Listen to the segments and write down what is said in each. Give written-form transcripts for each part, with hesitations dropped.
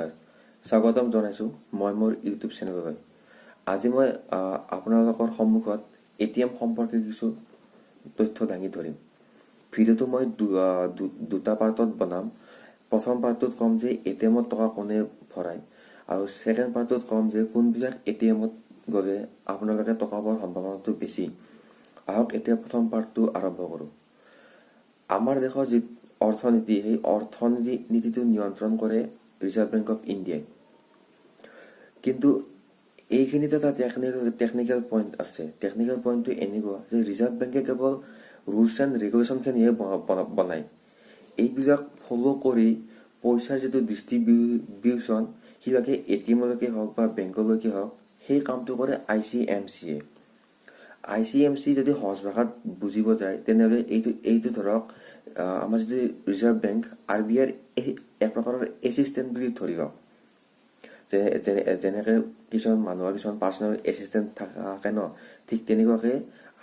নমস্কাৰ, স্বাগতম জনাইছোঁ মই মোৰ ইউটিউব চেনেললৈ। আজি মই আপোনালোকৰ সন্মুখত এটিএম সম্পৰ্কে কিছু তথ্য দাঙি ধৰিম। ভিডিঅ'টো মই দুটা পাৰ্টত বনাম। প্ৰথম পাৰ্টটোত ক'ম যে এটিএমত টকা কোনে ভৰায়, আৰু ছেকেণ্ড পাৰ্টটোত ক'ম যে কোনবিলাক এটিএমত গ'লে আপোনালোকে টকা পোৱাৰ সম্ভাৱনাটো বেছি। আহক এতিয়া প্ৰথম পাৰ্টটো আৰম্ভ কৰোঁ। আমাৰ দেশৰ যি অৰ্থনীতি, সেই অৰ্থনীতিটো নিয়ন্ত্ৰণ কৰে ৰিজাৰ্ভ বেংক অফ ইণ্ডিয়াই। কিন্তু এইখিনিতে এটা টেকনিকেল পইণ্ট আছে। টেকনিকেল পইণ্টটো এনেকুৱা যে ৰিজাৰ্ভ বেংকে কেৱল ৰুলছ এণ্ড ৰেগুলেশ্যনখিনিহে বনায়। এইবিলাক ফ'ল' কৰি পইচাৰ যিটো ডিষ্ট্ৰিবিউশ্যন, সিবিলাকে এটিএমলৈকে হওক বা বেংকলৈকে হওক, সেই কামটো কৰে ICMC-এ। ICMC যদি সহজ ভাষাত বুজিব যায়, তেনেহ'লে এইটো ধৰক আমাৰ যিটো ৰিজাৰ্ভ বেংক RBIৰ এক প্ৰকাৰৰ এছিষ্টেণ্ট বুলি ধৰি লওক। যেনেকৈ কিছুমান মানুহৰ কিছুমান পাৰ্চনেল এছিষ্টেণ্ট থাকে ন, ঠিক তেনেকুৱাকৈ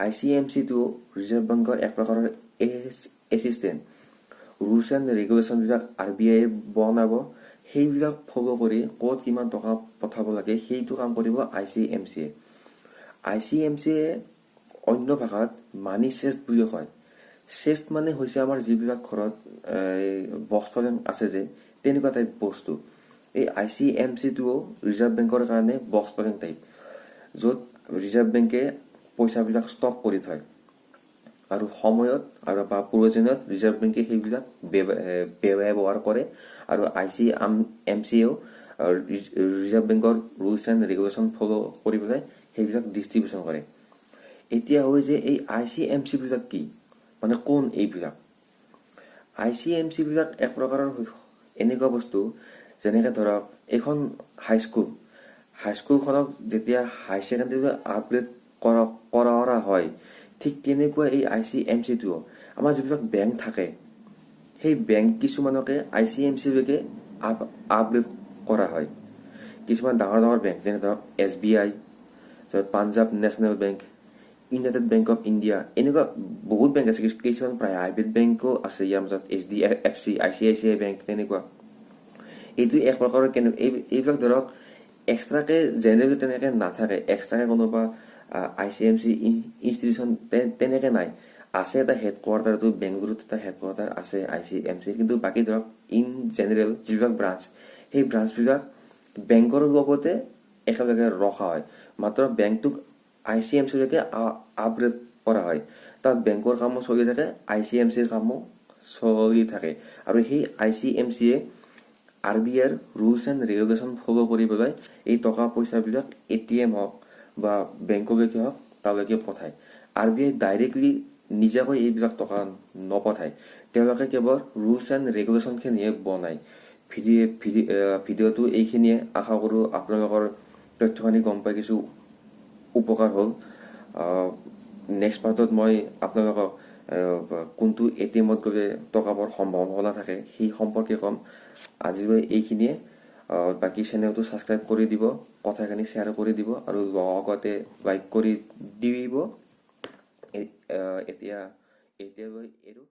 ICMC-টো ৰিজাৰ্ভ বেংকৰ এক প্ৰকাৰৰ এছিষ্টেণ্ট। ৰুলছ এণ্ড ৰেগুলেশ্যনবিলাক RBIয়ে বনাব, সেইবিলাক ফ'ল' কৰি ক'ত কিমান টকা পঠাব লাগে সেইটো কাম কৰিব ICMC-এ। ICMC-এ অন্য ভাষাত মানি চেষ্ট বুলি কয়। চেষ্ট মানে হৈছে আমাৰ যিবিলাক ঘৰত বক্স প্ৰগ্ৰেম আছে যে, তেনেকুৱা টাইপ বস্তু। এই ICMC-টোও ৰিজাৰ্ভ বেংকৰ কাৰণে বক্স প্ৰগ্ৰেম টাইপ, য'ত ৰিজাৰ্ভ বেংকে পইচাবিলাক ষ্টক কৰি থয়, আৰু সময়ত বা প্ৰয়োজনীয়ত ৰিজাৰ্ভ বেংকে সেইবিলাক ব্যৱহাৰ কৰে, আৰু ICMC-য়েও ৰিজাৰ্ভ বেংকৰ ৰুলছ এণ্ড ৰেগুলেশ্যন ফ'ল' কৰি পেলাই সেইবিলাক ডিষ্ট্ৰিবিউশ্যন কৰে। এতিয়া হয় যে এই ICMC-বিলাক কি, মানে কোন এইবিলাক? ICMC-বিলাক এক প্ৰকাৰৰ এনেকুৱা বস্তু, যেনেকৈ ধৰক এইখন হাইস্কুলখনক যেতিয়া হাই ছেকেণ্ডেৰীলৈ আপগ্ৰেড কৰা হয়, ঠিক তেনেকুৱা এই ICMC-টোও আমাৰ যিবিলাক বেংক থাকে, সেই বেংক কিছুমানকে ICMC-লৈকে আপগ্ৰেড কৰা হয়। কিছুমান ডাঙৰ ডাঙৰ বেংক, যেনে ধৰক SBI, Punjab national bank, United bank of India, এনেকুৱা বহুত বেংক আছে। কিছুমান প্ৰাইভেট বেংকো আছে ইয়াৰ মাজত, HDFC, ICICI বেংক, তেনেকুৱা। এইটো এক প্ৰকাৰৰ এইবিলাক ধৰক এক্সট্ৰাকৈ জেনেৰেলি তেনেকৈ নাথাকে। এক্সট্ৰাকৈ কোনোবা ICMC ইনষ্টিটিউশ্যন তেনেকৈ নাই। আছে এটা হেডকোৱাৰ্টাৰটো, বেংগলুৰুত এটা হেডকোৱাৰ্টাৰ আছে ICMC, কিন্তু বাকী ধৰক ইন জেনেৰেল যিবিলাক ব্ৰাঞ্চ, সেই ব্ৰাঞ্চবিলাক বেংকৰ লগতে একেলগে ৰখা হয়। মাত্ৰ বেংকটোক ICMC-লৈকে আপগ্ৰেড কৰা হয়। তাত বেংকৰ কামো চলি থাকে, ICMC-ৰ কামো চলি থাকে, আৰু সেই ICMC-য়ে RBIৰ ৰুলছ এণ্ড ৰেগুলেশ্যন ফ'ল' কৰি পেলাই এই টকা পইচাবিলাক ATM হওক বা বেংকলৈকে হওক তালৈকে পঠায়। RBI ডাইৰেক্টলি নিজাকৈ এইবিলাক টকা নপঠায়, তেওঁলোকে কেৱল ৰুলছ এণ্ড ৰেগুলেশ্যনখিনিহে বনায়। ভিডিঅ'টো এইখিনিয়ে। আশা কৰোঁ আপোনালোকৰ তথ্যখিনি গম পাই কিছু উপকাৰ হ'ল। নেক্সট পাৰ্টত মই আপোনালোকক কোনটো ATM-ত গ'লে টকা পোৱাৰ সম্ভাৱনা থাকে সেই সম্পৰ্কে ক'ম। আজিলৈ এইখিনিয়ে। বাকী চেনেলটো ছাবস্ক্ৰাইব কৰি দিব, কথাখিনি শ্বেয়াৰ কৰি দিব, আৰু লগতে লাইক কৰি দিব। এতিয়ালৈ এৰো।